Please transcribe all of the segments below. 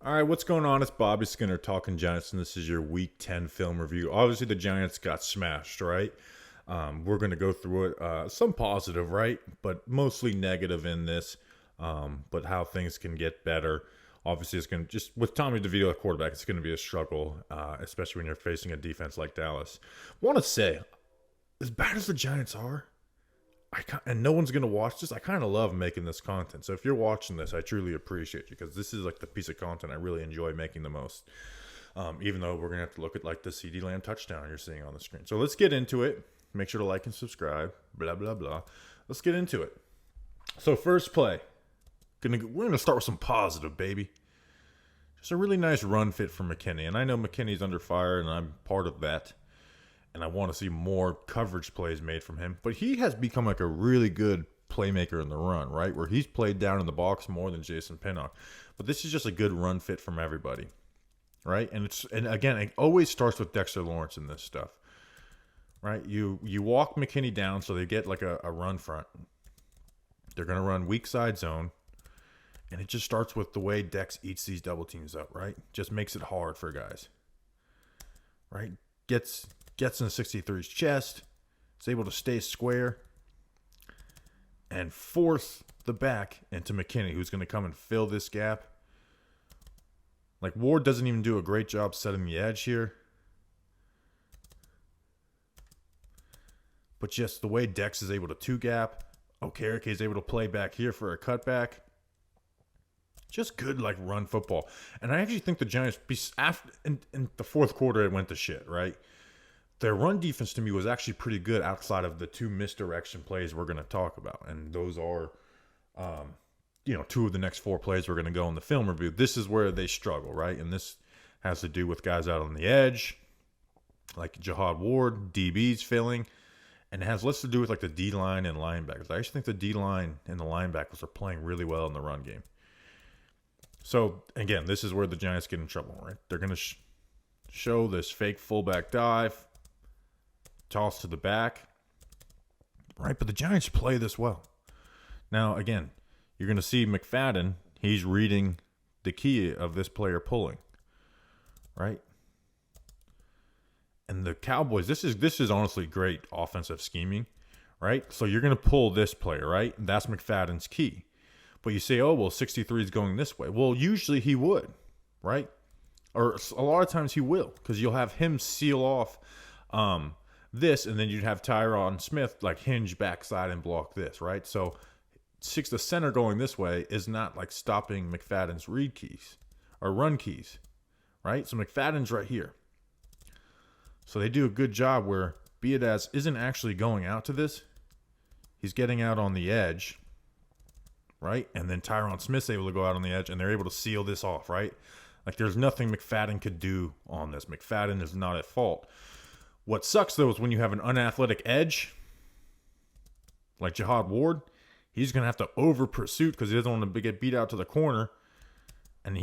All right, what's going on? It's Bobby Skinner talking Giants, and this is your Week 10 film review. Obviously, the Giants got smashed, right? We're going to go through it. Some positive, right? But mostly negative in this. But how things can get better. Obviously, it's going to just with Tommy DeVito at quarterback, it's going to be a struggle, especially when you're facing a defense like Dallas. Want to say, as bad as the Giants are, and no one's going to watch this. I kind of love making this content. So if you're watching this, I truly appreciate you because this is like the piece of content I really enjoy making the most. Even though we're going to have to look at like the CD Lamb touchdown you're seeing on the screen. So let's get into it. Make sure to like and subscribe. Blah, blah, blah. Let's get into it. So first play. We're going to start with some positive, baby. Just a really nice run fit for McKinney. And I know McKinney's under fire, and I'm part of that. And I want to see more coverage plays made from him. But he has become like a really good playmaker in the run, right? Where he's played down in the box more than Jason Pinnock. But this is just a good run fit from everybody, right? And again, it always starts with Dexter Lawrence in this stuff, right? You walk McKinney down so they get like a run front. They're going to run weak side zone. And it just starts with the way Dex eats these double teams up, right? Just makes it hard for guys, right? Gets in 63's chest, is able to stay square, and force the back into McKinney, who's going to come and fill this gap. Like, Ward doesn't even do a great job setting the edge here. But just the way Dex is able to two-gap, Okereke is able to play back here for a cutback. Just good, like, run football. And I actually think the Giants, in the fourth quarter, it went to shit, right? Their run defense to me was actually pretty good outside of the two misdirection plays we're going to talk about. And those are, two of the next four plays we're going to go in the film review. This is where they struggle, right? And this has to do with guys out on the edge, like Jihad Ward, DBs filling. And it has less to do with like the D-line and linebackers. I actually think the D-line and the linebackers are playing really well in the run game. So, again, this is where the Giants get in trouble, right? They're going to show this fake fullback dive. Toss to the back, right? But the Giants play this well. Now, again, you're going to see McFadden. He's reading the key of this player pulling, right? And the Cowboys, this is honestly great offensive scheming, right? So you're going to pull this player, right? And that's McFadden's key. But you say, oh, well, 63 is going this way. Well, usually he would, right? Or a lot of times he will because you'll have him seal off this, and then you'd have Tyron Smith like hinge backside and block this, right? So the center going this way is not like stopping McFadden's read keys or run keys, right? So McFadden's right here. So they do a good job where Biadasz isn't actually going out to this. He's getting out on the edge, right? And then Tyron Smith's able to go out on the edge, and they're able to seal this off, right? Like there's nothing McFadden could do on this. McFadden is not at fault. What sucks, though, is when you have an unathletic edge, like Jihad Ward, he's going to have to over-pursuit because he doesn't want to get beat out to the corner. And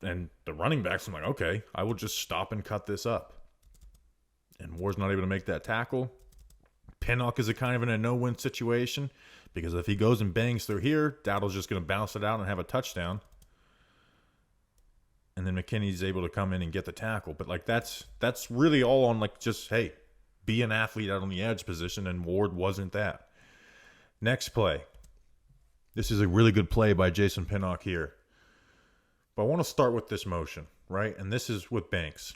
the running backs, I'm like, okay, I will just stop and cut this up. And Ward's not able to make that tackle. Pinnock is kind of in a no-win situation because if he goes and bangs through here, Dowdle's just going to bounce it out and have a touchdown. And then McKinney's able to come in and get the tackle. But, like, that's really all on, like, just, hey, be an athlete out on the edge position, and Ward wasn't that. Next play. This is a really good play by Jason Pinnock here. But I want to start with this motion, right? And this is with Banks.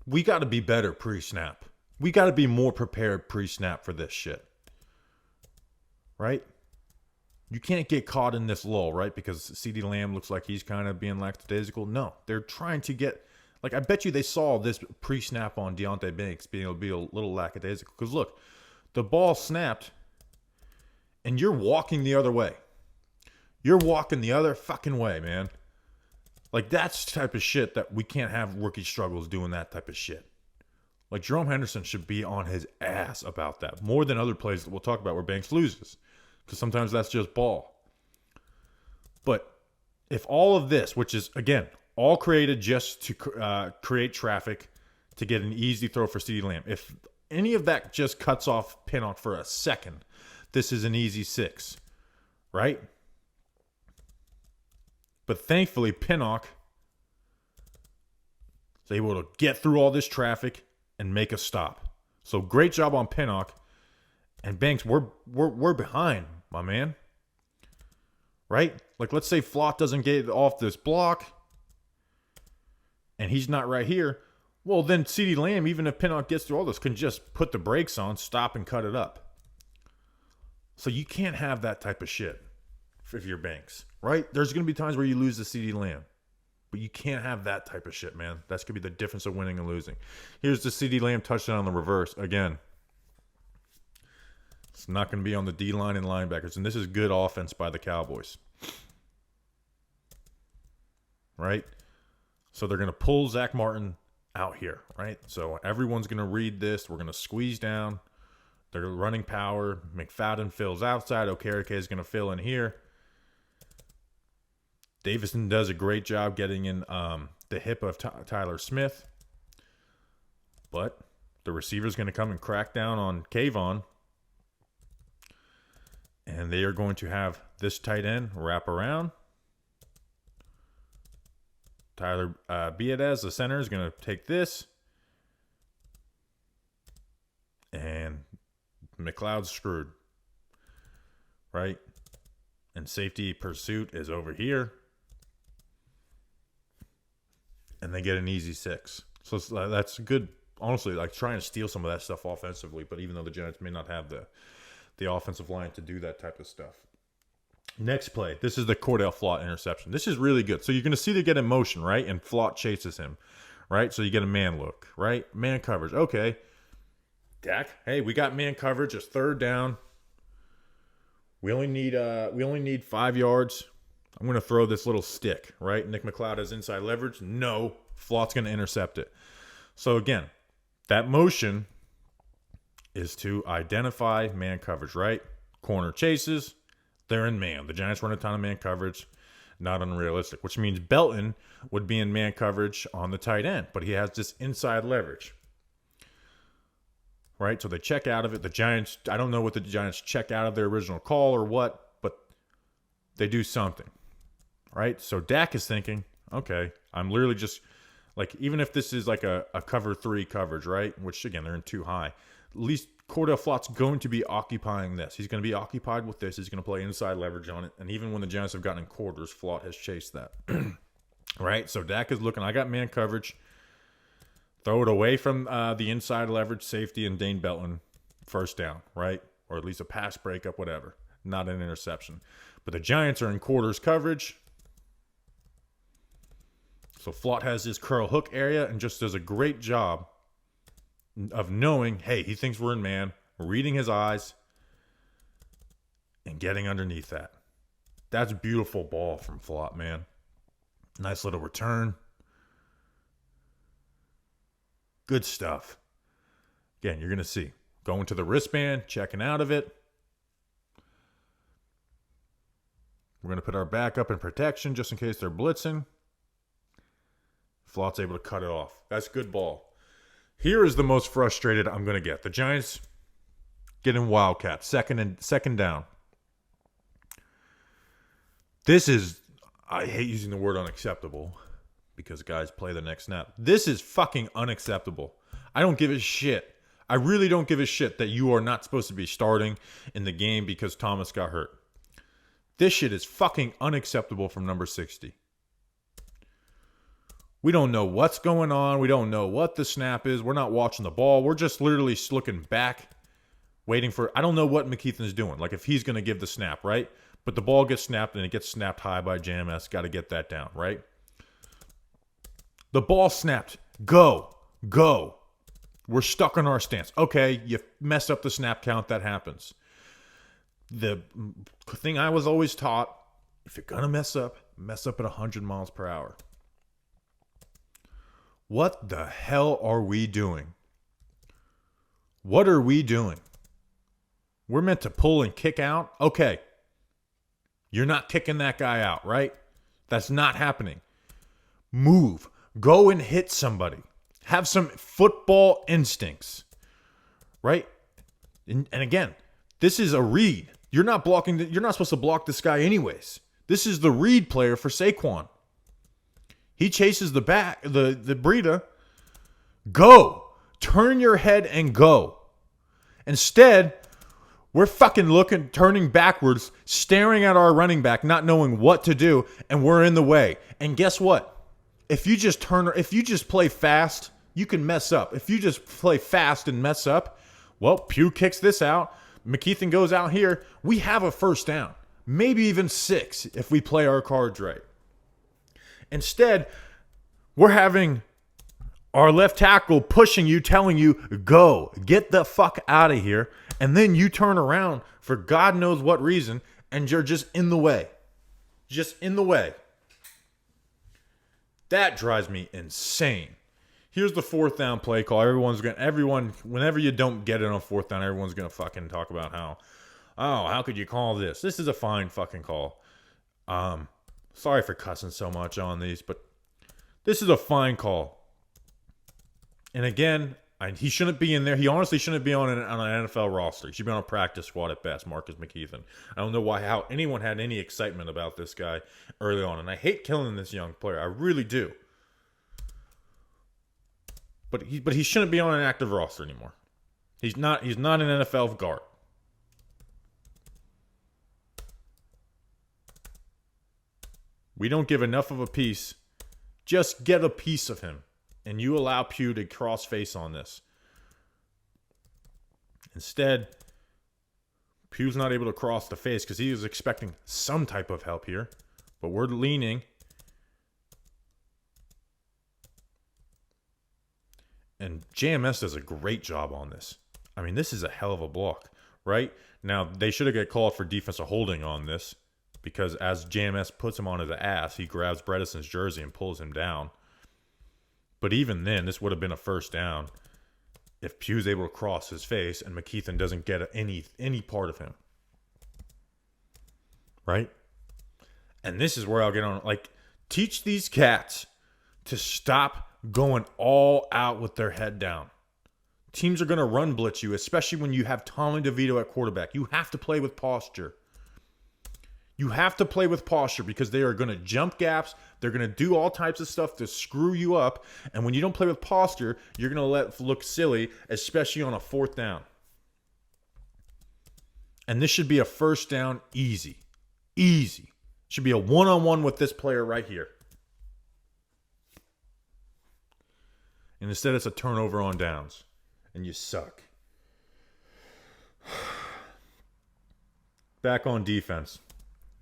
We got to be better pre-snap. We got to be more prepared pre-snap for this shit. Right? You can't get caught in this lull, right? Because CD Lamb looks like he's kind of being lackadaisical. No, they're trying to get, like, I bet you they saw this pre-snap on Deonte Banks being able to be a little lackadaisical. Because look, the ball snapped, and you're walking the other way. You're walking the other fucking way, man. Like, that's the type of shit that we can't have rookie struggles doing that type of shit. Like, Jerome Henderson should be on his ass about that. More than other plays that we'll talk about where Banks loses. Because sometimes that's just ball. But if all of this, which is, again, all created just to create traffic to get an easy throw for CeeDee Lamb, if any of that just cuts off Pinnock for a second, this is an easy 6, right? But thankfully, Pinnock is able to get through all this traffic and make a stop. So great job on Pinnock. And Banks, we're behind, my man. Right? Like, let's say Flott doesn't get off this block and he's not right here. Well, then CeeDee Lamb, even if Pinnock gets through all this, can just put the brakes on, stop, and cut it up. So you can't have that type of shit if you're Banks, right? There's going to be times where you lose to CeeDee Lamb. But you can't have that type of shit, man. That's going to be the difference of winning and losing. Here's the CeeDee Lamb touchdown on the reverse. Again, it's not going to be on the D-line and linebackers. And this is good offense by the Cowboys. Right? So they're going to pull Zach Martin out here, right? So everyone's going to read this. We're going to squeeze down. They're running power. McFadden fills outside. Okereke is going to fill in here. Davison does a great job getting in the hip of Tyler Smith. But the receiver's going to come and crack down on Kayvon. And they are going to have this tight end wrap around. Tyler Biadasz, the center, is going to take this. And McLeod's screwed. Right? And safety pursuit is over here. And they get an easy 6. So that's good. Honestly, like trying to steal some of that stuff offensively. But even though the Giants may not have the offensive line to do that type of stuff. Next play. This is the Cordell Flott interception. This is really good. So you're going to see they get in motion, right? And Flott chases him, right? So you get a man look, right? Man coverage. Okay. Dak, hey, we got man coverage. It's third down. We only need 5 yards. I'm going to throw this little stick, right? Nick McLeod has inside leverage. No, Flott's going to intercept it. So again, that motion is to identify man coverage, right? Corner chases, they're in man. The Giants run a ton of man coverage, not unrealistic, which means Belton would be in man coverage on the tight end, but he has this inside leverage, right? So they check out of it. The Giants, I don't know what the Giants check out of their original call or what, but they do something, right? So Dak is thinking, okay, I'm literally just, like, even if this is like a cover 3 coverage, right? Which, again, they're in too high. At least Cordell Flott's going to be occupying this. He's going to be occupied with this. He's going to play inside leverage on it. And even when the Giants have gotten in quarters, Flott has chased that. Right? So Dak is looking, I got man coverage. Throw it away from the inside leverage, safety, and Dane Belton. First down, right? Or at least a pass breakup, whatever. Not an interception. But the Giants are in quarters coverage. So Flott has his curl hook area and just does a great job of knowing, hey, he thinks we're in man, reading his eyes, and getting underneath that. That's a beautiful ball from Flott, man. Nice little return. Good stuff. Again, you're going to see. Going to the wristband, checking out of it. We're going to put our back up in protection just in case they're blitzing. Flott's able to cut it off. That's good ball. Here is the most frustrated I'm going to get. The Giants getting wildcat, second down. This is, I hate using the word unacceptable because guys play the next snap. This is fucking unacceptable. I don't give a shit. I really don't give a shit that you are not supposed to be starting in the game because Thomas got hurt. This shit is fucking unacceptable from number 60. We don't know what's going on. We don't know what the snap is. We're not watching the ball. We're just literally looking back, waiting for, I don't know what McKeithen's doing. Like if he's going to give the snap, right? But the ball gets snapped and it gets snapped high by JMS. Got to get that down, right? The ball snapped. Go. We're stuck on our stance. Okay, you messed up the snap count. That happens. The thing I was always taught, if you're going to mess up at 100 miles per hour. What the hell are we doing? What are we doing? We're meant to pull and kick out? Okay. You're not kicking that guy out, right? That's not happening. Move. Go and hit somebody. Have some football instincts, right? And again, this is a read. You're not blocking. You're not supposed to block this guy anyways. This is the read player for Saquon. He chases the back, the Breida. Go. Turn your head and go. Instead, we're fucking looking, turning backwards, staring at our running back, not knowing what to do, and we're in the way. And guess what? If you just play fast, you can mess up. If you just play fast and mess up, well, Pugh kicks this out. McKeithen goes out here. We have a first down. Maybe even 6 if we play our cards right. Instead, we're having our left tackle pushing you, telling you, go, get the fuck out of here. And then you turn around for God knows what reason, and you're just in the way. Just in the way. That drives me insane. Here's the 4th down play call. Everyone, whenever you don't get it on 4th down, everyone's going to fucking talk about how could you call this? This is a fine fucking call. Sorry for cussing so much on these, but this is a fine call. And again, he shouldn't be in there. He honestly shouldn't be on an NFL roster. He should be on a practice squad at best, Marcus McKeithen. I don't know how anyone had any excitement about this guy early on. And I hate killing this young player. I really do. But he shouldn't be on an active roster anymore. He's not an NFL guard. We don't give enough of a piece. Just get a piece of him. And you allow Pugh to cross face on this. Instead, Pugh's not able to cross the face because he was expecting some type of help here. But we're leaning. And JMS does a great job on this. I mean, this is a hell of a block, right? Now, they should have got called for defensive holding on this because as JMS puts him on his ass, he grabs Bredesen's jersey and pulls him down. But even then, this would have been a first down if Pugh's able to cross his face and McKeithen doesn't get any part of him. Right? And this is where I'll get on. Like, teach these cats to stop going all out with their head down. Teams are going to run blitz you, especially when you have Tommy DeVito at quarterback. You have to play with posture. You have to play with posture because they are going to jump gaps. They're going to do all types of stuff to screw you up. And when you don't play with posture, you're going to look silly, especially on a 4th down. And this should be a first down easy. Easy. Should be a one-on-one with this player right here. And instead it's a turnover on downs. And you suck. Back on defense.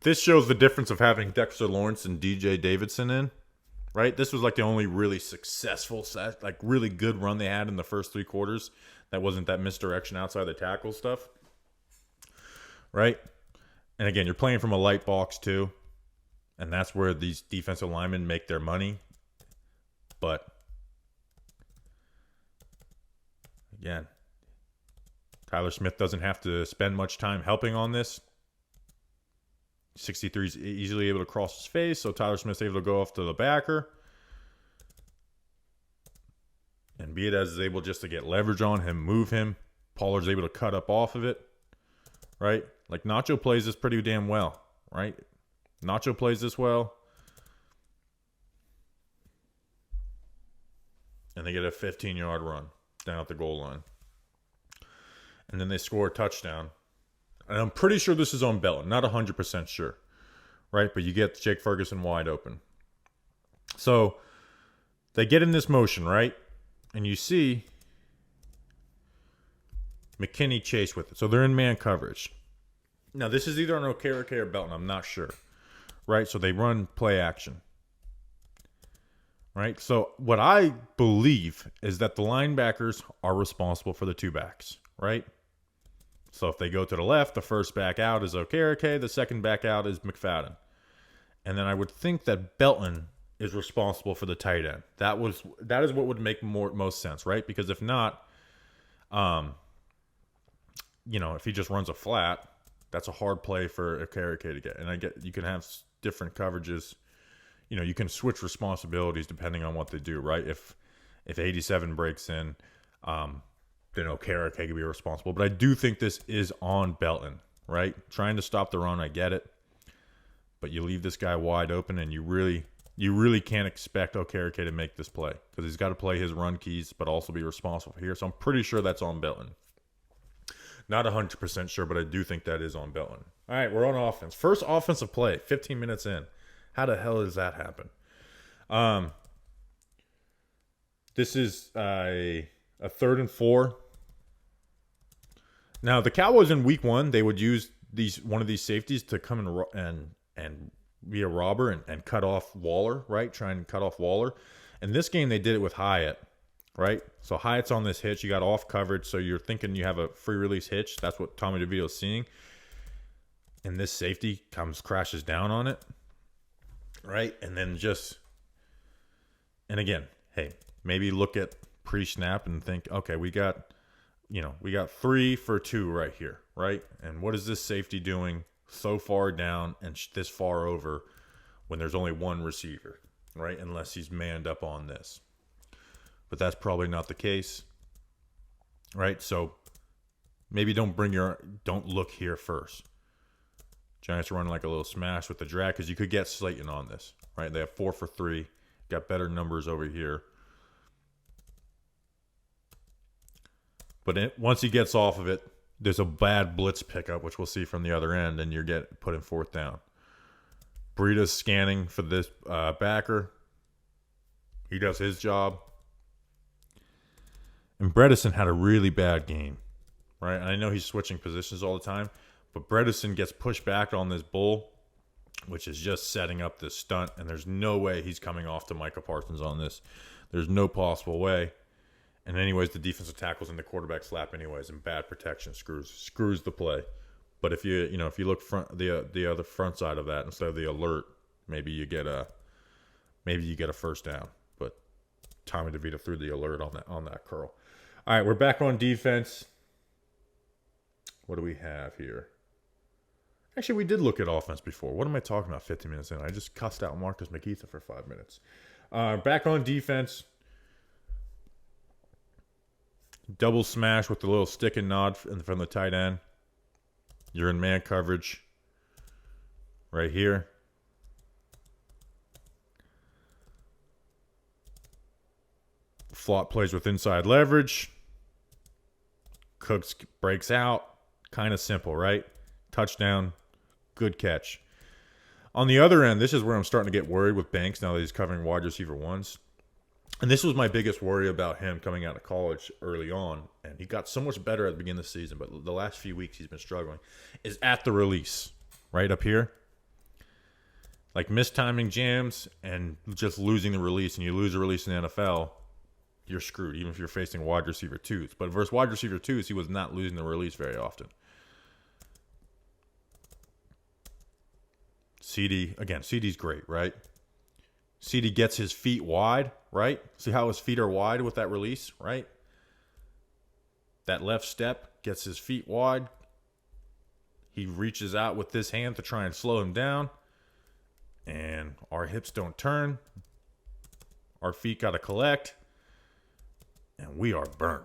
This shows the difference of having Dexter Lawrence and DJ Davidson in, right? This was like the only really successful, like really good run they had in the first 3 quarters. That wasn't that misdirection outside the tackle stuff, right? And again, you're playing from a light box too, and that's where these defensive linemen make their money. But again, Tyler Smith doesn't have to spend much time helping on this. 63 is easily able to cross his face, so Tyler Smith's able to go off to the backer. And Biedez is able just to get leverage on him, move him. Pollard's able to cut up off of it, right? Like Nacho plays this pretty damn well, right? Nacho plays this well. And they get a 15-yard run down at the goal line. And then they score a touchdown. And I'm pretty sure this is on Belton. Not 100% sure. Right? But you get Jake Ferguson wide open. So they get in this motion, right? And you see McKinney chase with it. So they're in man coverage. Now, this is either on Okereke or Belton. I'm not sure. Right? So they run play action. Right? So what I believe is that the linebackers are responsible for the 2 backs. Right? So if they go to the left, the first back out is Okereke, the second back out is McFadden. And then I would think that Belton is responsible for the tight end. That is what would make most sense, right? Because if not, if he just runs a flat, that's a hard play for Okereke to get. And I get you can have different coverages. You can switch responsibilities depending on what they do, right? If 87 breaks in, then Okereke could be responsible. But I do think this is on Belton, right? Trying to stop the run, I get it. But you leave this guy wide open, and you really can't expect Okereke to make this play because he's got to play his run keys, but also be responsible here. So I'm pretty sure that's on Belton. Not 100% sure, but I do think that is on Belton. All right, we're on offense. First offensive play, 15 minutes in. How the hell does that happen? This is a 3rd and 4. Now, the Cowboys in week 1, they would use one of these safeties to come and be a robber and cut off Waller, right? Try and cut off Waller. In this game, they did it with Hyatt. Right? So Hyatt's on this hitch. You got off coverage, so you're thinking you have a free release hitch. That's what Tommy DeVito's seeing. And this safety crashes down on it. Right? And then and again, hey, maybe look at pre-snap and think, okay, we got 3 for 2 right here, right? And what is this safety doing so far down and this far over when there's only one receiver, right? Unless he's manned up on this. But that's probably not the case, right? So maybe don't look here first. Giants are running like a little smash with the drag because you could get Slayton on this, right? They have 4 for 3, got better numbers over here. But once he gets off of it, there's a bad blitz pickup, which we'll see from the other end, and you're put in 4th down. Breida's scanning for this backer. He does his job. And Bredesen had a really bad game, right? And I know he's switching positions all the time, but Bredesen gets pushed back on this bull, which is just setting up this stunt, and there's no way he's coming off to Micah Parsons on this. There's no possible way. And anyways, the defensive tackle's in the quarterback slap anyways, and bad protection screws the play. But if you look the other front side of that instead of the alert, maybe you get a 1st down. But Tommy DeVito threw the alert on that curl. All right, we're back on defense. What do we have here? Actually, we did look at offense before. What am I talking about 15 minutes in? I just cussed out Marcus McKeitha for 5 minutes. Back on defense. Double smash with the little stick and nod from the tight end. You're in man coverage right here. Flott plays with inside leverage. Cooks breaks out. Kind of simple, right? Touchdown. Good catch. On the other end, this is where I'm starting to get worried with Banks now that he's covering wide receiver ones. And this was my biggest worry about him coming out of college early on. And he got so much better at the beginning of the season, but the last few weeks he's been struggling. Is at the release, right up here. Like mistiming jams and just losing the release. And you lose a release in the NFL, you're screwed, even if you're facing wide receiver 2s. But versus wide receiver 2s, he was not losing the release very often. CD's great, right? CD gets his feet wide, right? See how his feet are wide with that release, right? That left step gets his feet wide. He reaches out with this hand to try and slow him down. And our hips don't turn. Our feet got to collect. And we are burnt.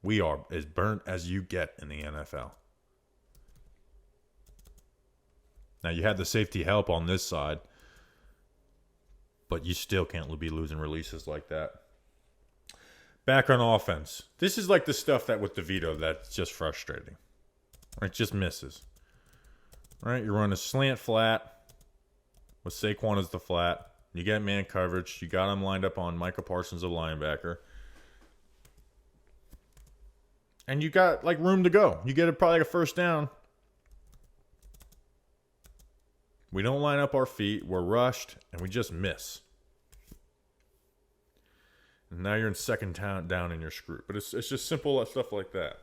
We are as burnt as you get in the NFL. Now, you had the safety help on this side. But you still can't be losing releases like that. Back on offense. This is like the stuff that with DeVito that's just frustrating. It just misses. Right? You run a slant flat with Saquon as the flat. You get man coverage. You got him lined up on Micah Parsons, a linebacker. And you got like room to go. You get probably like a 1st down. We don't line up our feet. We're rushed, and we just miss. And now you're in 2nd down and you're screwed. But it's just simple stuff like that.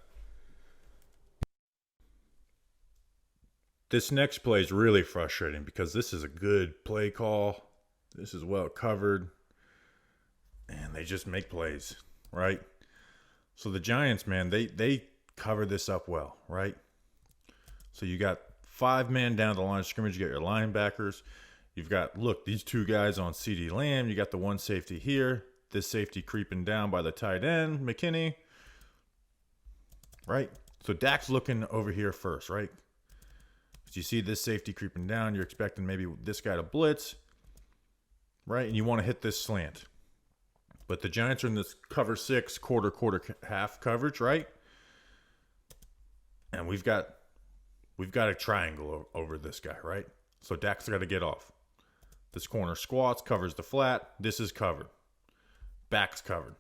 This next play is really frustrating because this is a good play call. This is well covered. And they just make plays, right? So the Giants, man, they cover this up well, right? So you got 5 men down the line of scrimmage. You got your linebackers. You've got, look, these 2 guys on CeeDee Lamb. You got the 1 safety here. This safety creeping down by the tight end, McKinney. Right? So Dak's looking over here first, right? So you see this safety creeping down. You're expecting maybe this guy to blitz, right? And you want to hit this slant. But the Giants are in this cover 6, quarter, half coverage, right? And we've got a triangle over this guy, right? So Dak's got to get off. This corner squats, covers the flat. This is covered. Back's covered.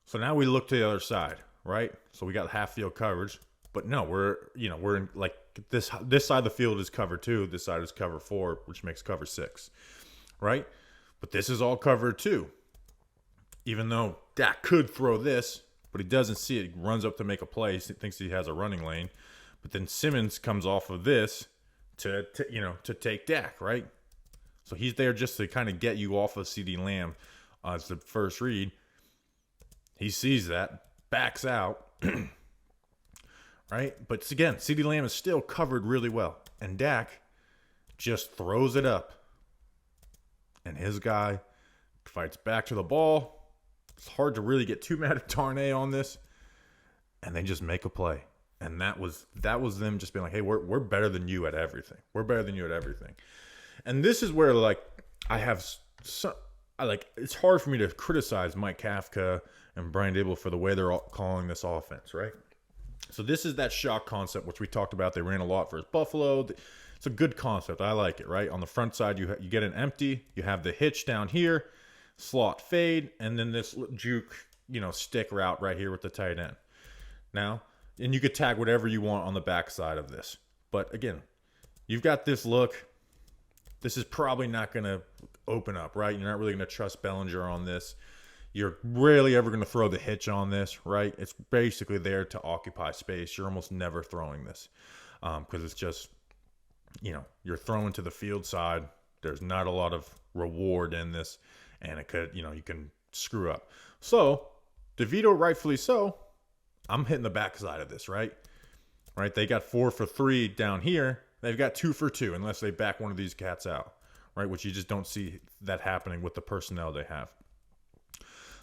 So now we look to the other side, right? So we got half field coverage. But no, we're in like this side of the field is cover 2. This side is cover 4, which makes cover 6, right? But this is all cover 2. Even though Dak could throw this, but he doesn't see it. He runs up to make a play. He thinks he has a running lane. But then Simmons comes off of this to take Dak, right? So he's there just to kind of get you off of CeeDee Lamb as the first read. He sees that, backs out, right? But again, CeeDee Lamb is still covered really well. And Dak just throws it up. And his guy fights back to the ball. It's hard to really get too mad at Darnay on this. And they just make a play. And that was them just being like, hey, we're better than you at everything. We're better than you at everything. And this is where, like, it's hard for me to criticize Mike Kafka and Brian Dable for the way they're calling this offense, right? So this is that shock concept, which we talked about. They ran a lot versus Buffalo. It's a good concept. I like it, right? On the front side, you get an empty. You have the hitch down here, slot fade, and then this juke, stick route right here with the tight end. Now, and you could tag whatever you want on the backside of this. But again, you've got this look. This is probably not going to open up, right? You're not really going to trust Bellinger on this. You're rarely ever going to throw the hitch on this, right? It's basically there to occupy space. You're almost never throwing this because it's just, you're throwing to the field side. There's not a lot of reward in this, and it could, you can screw up. So, DeVito, rightfully so, I'm hitting the backside of this, right? Right? They got 4 for 3 down here. They've got 2 for 2 unless they back one of these cats out, right? Which you just don't see that happening with the personnel they have.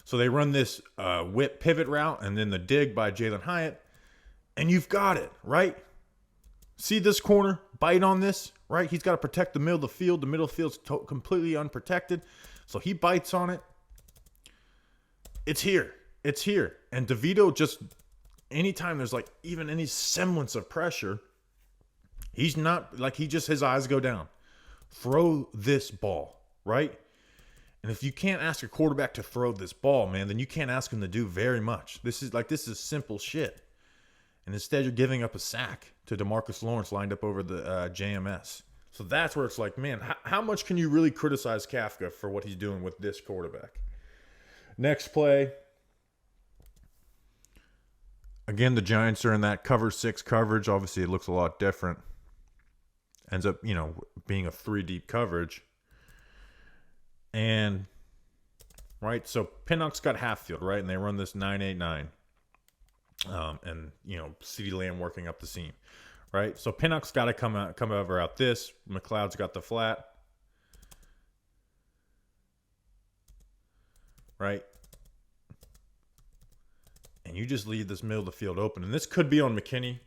So they run this whip pivot route and then the dig by Jalen Hyatt, and you've got it, right? See this corner? Bite on this, right? He's got to protect the middle of the field. The middle of the field's completely unprotected. So he bites on it. It's here. It's here. And DeVito just, anytime there's like even any semblance of pressure, he's not, like his eyes go down. Throw this ball, right? And if you can't ask a quarterback to throw this ball, man, then you can't ask him to do very much. This is simple shit. And instead you're giving up a sack to DeMarcus Lawrence lined up over the JMS. So that's where it's like, man, how much can you really criticize Kafka for what he's doing with this quarterback? Next play. Again, the Giants are in that cover 6 coverage. Obviously, it looks a lot different. Ends up, being a 3 deep coverage. And, right, so Pinnock's got half field, right? And they run this 9-8-9. And, CeeDee Lamb working up the seam, right? So Pinnock's got to come over out this. McLeod's got the flat. Right? And you just leave this middle of the field open. And this could be on McKinney.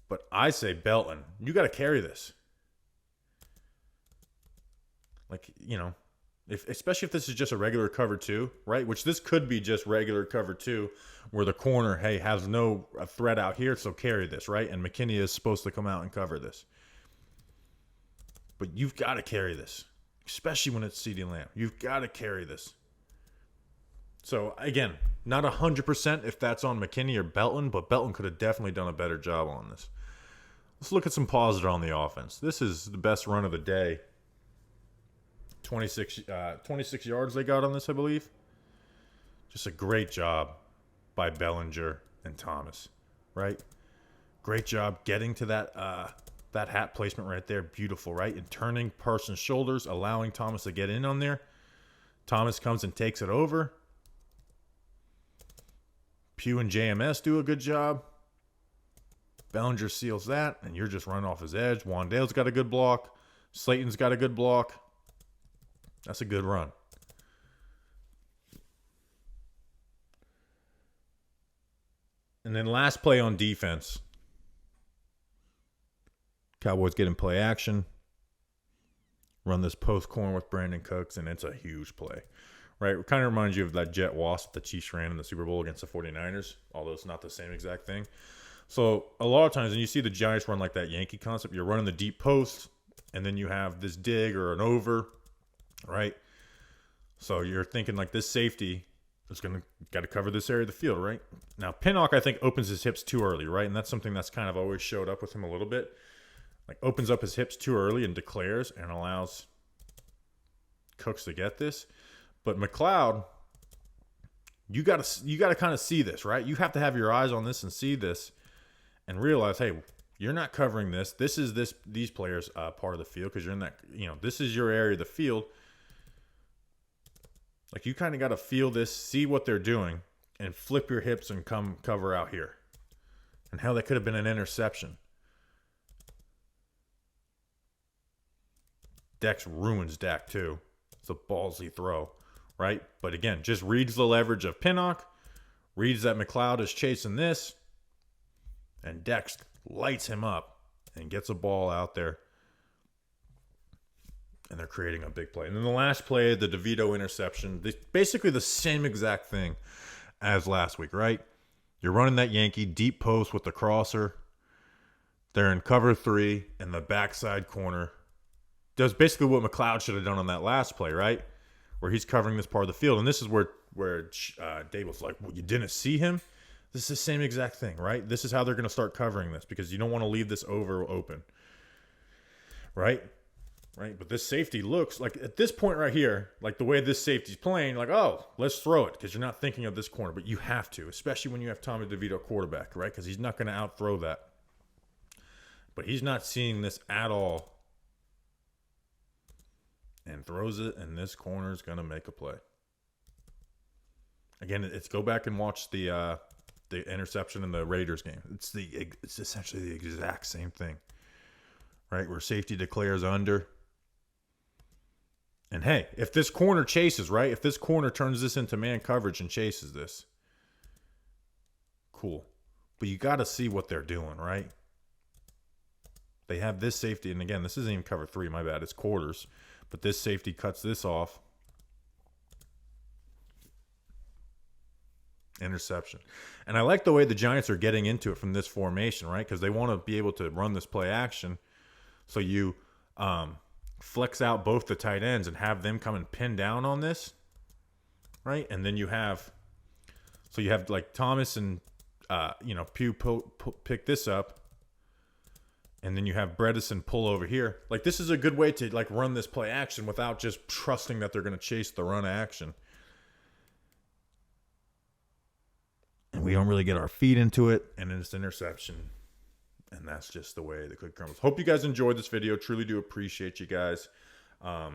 But I say Belton, you got to carry this. Like, especially if this is just a regular cover 2, right? Which this could be just regular cover 2 where the corner, hey, has no threat out here, so carry this, right? And McKinney is supposed to come out and cover this. But you've got to carry this, especially when it's CeeDee Lamb. You've got to carry this. So, again, not 100% if that's on McKinney or Belton, but Belton could have definitely done a better job on this. Let's look at some positive on the offense. This is the best run of the day. 26 yards they got on this, I believe. Just a great job by Bellinger and Thomas, right? Great job getting to that hat placement right there. Beautiful, right? And turning Parsons' shoulders, allowing Thomas to get in on there. Thomas comes and takes it over. Pugh and JMS do a good job. Bellinger seals that, and you're just running off his edge. Wandale's got a good block. Slayton's got a good block. That's a good run. And then last play on defense. Cowboys get in play action, run this post corner with Brandon Cooks, and it's a huge play, right? It kind of reminds you of that jet wasp the Chiefs ran in the Super Bowl against the 49ers, although it's not the same exact thing. So a lot of times when you see the Giants run like that Yankee concept, you're running the deep post, and then you have this dig or an over, right? So you're thinking like this safety is got to cover this area of the field, right? Now Pinnock, I think, opens his hips too early, right? And that's something that's kind of always showed up with him a little bit. Like opens up his hips too early and declares and allows Cooks to get this. But McLeod, you gotta kind of see this, right? You have to have your eyes on this and see this and realize, hey, you're not covering this. This is these players' part of the field because you're in that, this is your area of the field. Like you kind of got to feel this, see what they're doing, and flip your hips and come cover out here. And hell, that could have been an interception. Dex ruins Dak too. It's a ballsy throw, right? But again, just reads the leverage of Pinnock, reads that McLeod is chasing this, and Dex lights him up and gets a ball out there. And they're creating a big play. And then the last play, the DeVito interception, basically the same exact thing as last week, right? You're running that Yankee deep post with the crosser. They're in cover 3 in the backside corner. Does basically what McLeod should have done on that last play, right? Where he's covering this part of the field. And this is where Dave was like, well, you didn't see him? This is the same exact thing, right? This is how they're going to start covering this because you don't want to leave this over open, right? Right, but this safety looks like at this point right here, like the way this safety's playing, like, oh, let's throw it because you're not thinking of this corner, but you have to, especially when you have Tommy DeVito quarterback, right? Because he's not going to outthrow that. But he's not seeing this at all and throws it, and this corner is going to make a play. Again, it's go back and watch the interception in the Raiders game. It's essentially the exact same thing, right? Where safety declares under. And hey, if this corner chases, right? If this corner turns this into man coverage and chases this, cool. But you got to see what they're doing, right? They have this safety, and again, this isn't even cover 3, my bad. It's quarters. But this safety cuts this off. Interception. And I like the way the Giants are getting into it from this formation, right? Because they want to be able to run this play action. So you flex out both the tight ends and have them come and pin down on this, right? And then you have like Thomas and Pugh pick this up, and then you have Bredesen pull over here. Like this is a good way to like run this play action without just trusting that they're going to chase the run action. And we don't really get our feet into it, and then it's interception. And that's just the way the cookie crumbles. Hope you guys enjoyed this video. Truly do appreciate you guys. I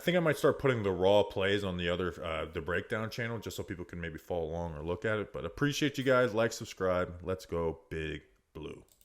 think I might start putting the raw plays on the breakdown channel just so people can maybe follow along or look at it. But appreciate you guys. Like, subscribe. Let's go Big Blue.